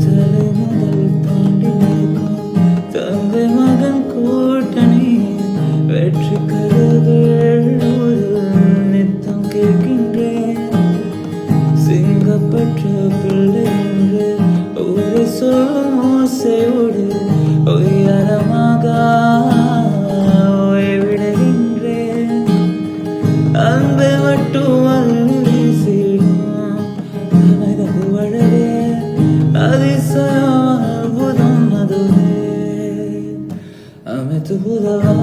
தலைமுதல் தாண்டி நிற்கும் தங்கை மகன் கூட்டணி வெற்றி கதைகள் நித்தம் கேட்கின்றேன். சிங்கப்பற்ற பிள்ளை என்று ஒரு சொல்லும் ஓசையோடு உயரமாக ஓய்விடுகின்றேன். அன்பை மட்டும் அள்ளி வீசிடும் அமைதது வழவே அதிசயம் அற்புதம் அதுவே அமைத்து புதவா